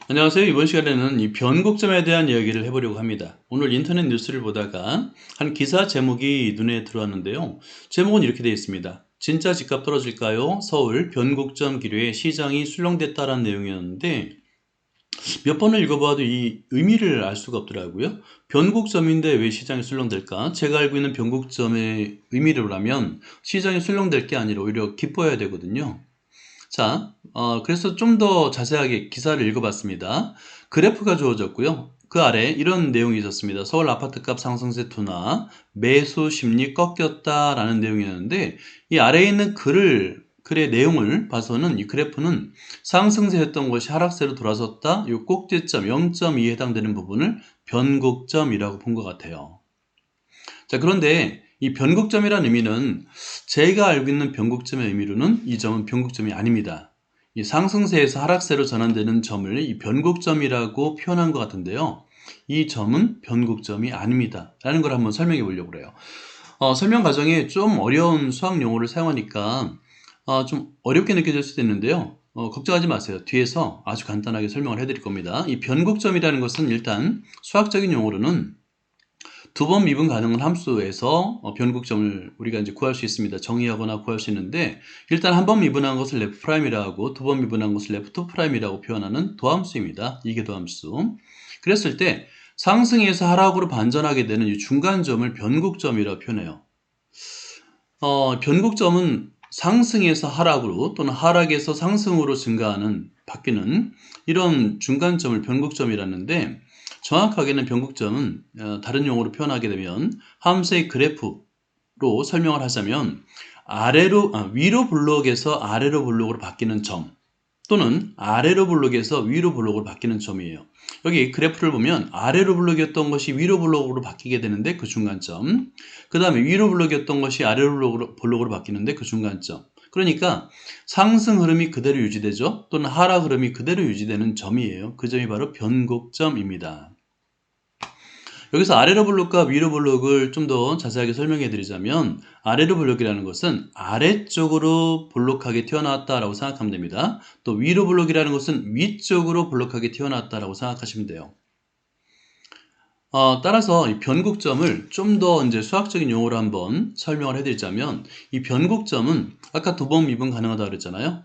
안녕하세요. 이번 시간에는 이 변곡점에 대한 이야기를 해보려고 합니다. 오늘 인터넷 뉴스를 보다가 한 기사 제목이 눈에 들어왔는데요. 제목은 이렇게 되어 있습니다. 진짜 집값 떨어질까요? 서울 변곡점 기류에 시장이 술렁댔다라는 내용이었는데 몇 번을 읽어봐도 이 의미를 알 수가 없더라고요. 변곡점인데 왜 시장이 술렁댈까? 제가 알고 있는 변곡점의 의미를 하면 시장이 술렁댈 게 아니라 오히려 기뻐해야 되거든요. 자, 그래서 좀 더 자세하게 기사를 읽어봤습니다. 그래프가 주어졌고요. 그 아래 이런 내용이 있었습니다. 서울 아파트값 상승세 둔화, 매수 심리 꺾였다라는 내용이었는데 이 아래에 있는 글의 내용을 봐서는 이 그래프는 상승세였던 것이 하락세로 돌아섰다. 이 꼭지점 0.2에 해당되는 부분을 변곡점이라고 본 것 같아요. 자, 그런데 이 변곡점이라는 의미는 제가 알고 있는 변곡점의 의미로는 이 점은 변곡점이 아닙니다. 이 상승세에서 하락세로 전환되는 점을 이 변곡점이라고 표현한 것 같은데요. 이 점은 변곡점이 아닙니다. 라는 걸 한번 설명해 보려고 그래요. 설명 과정에 좀 어려운 수학 용어를 사용하니까 좀 어렵게 느껴질 수도 있는데요. 걱정하지 마세요. 뒤에서 아주 간단하게 설명을 해드릴 겁니다. 이 변곡점이라는 것은 일단 수학적인 용어로는 두 번 미분 가능한 함수에서 변곡점을 우리가 이제 구할 수 있습니다. 정의하거나 구할 수 있는데 일단 한 번 미분한 것을 레프트 프라임이라고 하고 두 번 미분한 것을 레프트 프라임이라고 표현하는 도함수입니다. 이게 도함수. 그랬을 때 상승에서 하락으로 반전하게 되는 이 중간점을 변곡점이라고 표현해요. 변곡점은 상승에서 하락으로 또는 하락에서 상승으로 바뀌는 이런 중간점을 변곡점이라는데 정확하게는 변곡점은 다른 용어로 표현하게 되면 함수의 그래프로 설명을 하자면 위로 블록에서 아래로 블록으로 바뀌는 점 또는 아래로 블록에서 위로 블록으로 바뀌는 점이에요. 여기 그래프를 보면 아래로 블록이었던 것이 위로 블록으로 바뀌게 되는데 그 중간점, 그 다음에 위로 블록이었던 것이 아래로 블록으로 바뀌는데 그 중간점. 그러니까 상승 흐름이 그대로 유지되죠. 또는 하락 흐름이 그대로 유지되는 점이에요. 그 점이 바로 변곡점입니다. 여기서 아래로 블록과 위로 블록을 좀 더 자세하게 설명해 드리자면 아래로 블록이라는 것은 아래쪽으로 블록하게 튀어나왔다라고 생각하면 됩니다. 또 위로 블록이라는 것은 위쪽으로 블록하게 튀어나왔다라고 생각하시면 돼요. 따라서 이 변곡점을 좀 더 이제 수학적인 용어로 한번 설명을 해드리자면 이 변곡점은 아까 두 번 미분 가능하다고 그랬잖아요.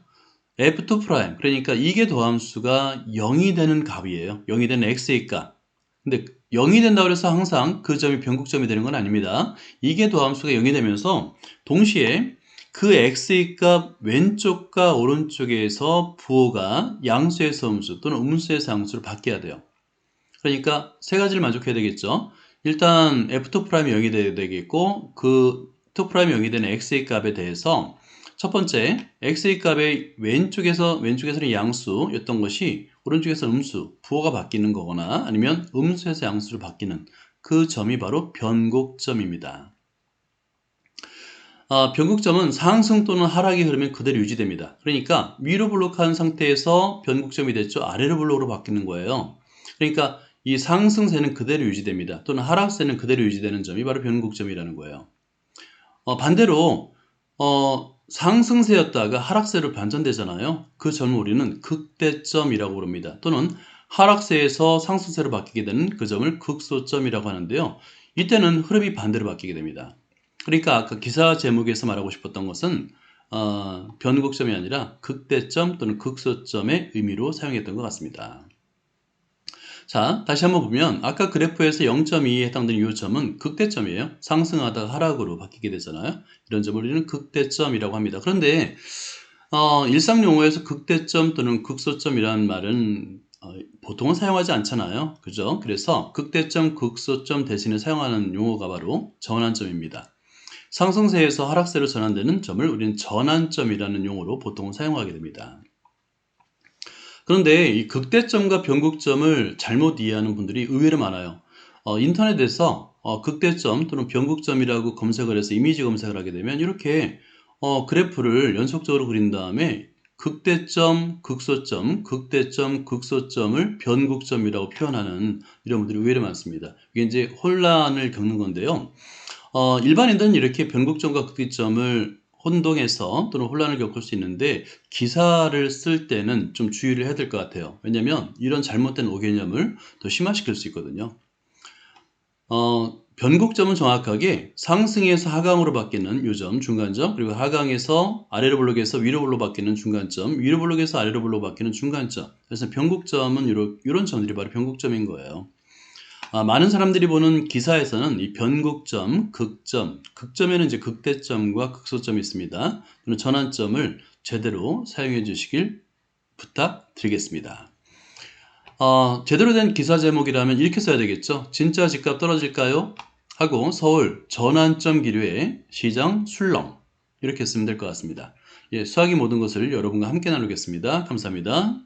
F2 프라임 그러니까 이게 도함수가 0이 되는 값이에요. 0이 되는 x의 값. 근데 0이 된다고 해서 항상 그 점이 변곡점이 되는 건 아닙니다. 이게 도함수가 0이 되면서 동시에 그 x의 값 왼쪽과 오른쪽에서 부호가 양수에서 음수 또는 음수에서 양수로 바뀌어야 돼요. 그러니까 세 가지를 만족해야 되겠죠. 일단 f2 프라임이 0이 돼야 되겠고 그 2 프라임이 0이 되는 x의 값에 대해서 첫 번째 x의 값의 왼쪽에서는 양수였던 것이 오른쪽에서 음수, 부호가 바뀌는 거거나 아니면 음수에서 양수로 바뀌는 그 점이 바로 변곡점입니다. 변곡점은 상승 또는 하락의 흐름이 그대로 유지됩니다. 그러니까 위로 블록한 상태에서 변곡점이 됐죠. 아래로 블록으로 바뀌는 거예요. 그러니까 이 상승세는 그대로 유지됩니다. 또는 하락세는 그대로 유지되는 점이 바로 변곡점이라는 거예요. 반대로 상승세였다가 하락세로 반전되잖아요. 그 점을 우리는 극대점이라고 부릅니다. 또는 하락세에서 상승세로 바뀌게 되는 그 점을 극소점이라고 하는데요. 이때는 흐름이 반대로 바뀌게 됩니다. 그러니까 아까 기사 제목에서 말하고 싶었던 것은 변곡점이 아니라 극대점 또는 극소점의 의미로 사용했던 것 같습니다. 자, 다시 한번 보면 아까 그래프에서 0.2에 해당되는 이 점은 극대점이에요. 상승하다가 하락으로 바뀌게 되잖아요. 이런 점을 우리는 극대점이라고 합니다. 그런데 일상 용어에서 극대점 또는 극소점이라는 말은 보통은 사용하지 않잖아요. 그죠? 그래서 극대점, 극소점 대신에 사용하는 용어가 바로 전환점입니다. 상승세에서 하락세로 전환되는 점을 우리는 전환점이라는 용어로 보통 사용하게 됩니다. 그런데 이 극대점과 변곡점을 잘못 이해하는 분들이 의외로 많아요. 인터넷에서 극대점 또는 변곡점이라고 검색을 해서 이미지 검색을 하게 되면 이렇게 그래프를 연속적으로 그린 다음에 극대점, 극소점, 극대점, 극소점을 변곡점이라고 표현하는 이런 분들이 의외로 많습니다. 이게 이제 혼란을 겪는 건데요. 일반인들은 이렇게 변곡점과 극대점을 혼동해서 또는 혼란을 겪을 수 있는데 기사를 쓸 때는 좀 주의를 해야 될 것 같아요. 왜냐하면 이런 잘못된 오개념을 더 심화시킬 수 있거든요. 변곡점은 정확하게 상승에서 하강으로 바뀌는 요점, 중간점, 그리고 하강에서 아래로 블록에서 위로 블록 바뀌는 중간점, 위로 블록에서 아래로 블록 바뀌는 중간점. 그래서 변곡점은 이런 점들이 바로 변곡점인 거예요. 많은 사람들이 보는 기사에서는 이 변곡점, 극점에는 이제 극대점과 극소점이 있습니다. 또는 전환점을 제대로 사용해 주시길 부탁드리겠습니다. 제대로 된 기사 제목이라면 이렇게 써야 되겠죠. 진짜 집값 떨어질까요? 하고 서울 전환점 기류에 시장 술렁 이렇게 쓰면 될 것 같습니다. 예, 수학이 모든 것을 여러분과 함께 나누겠습니다. 감사합니다.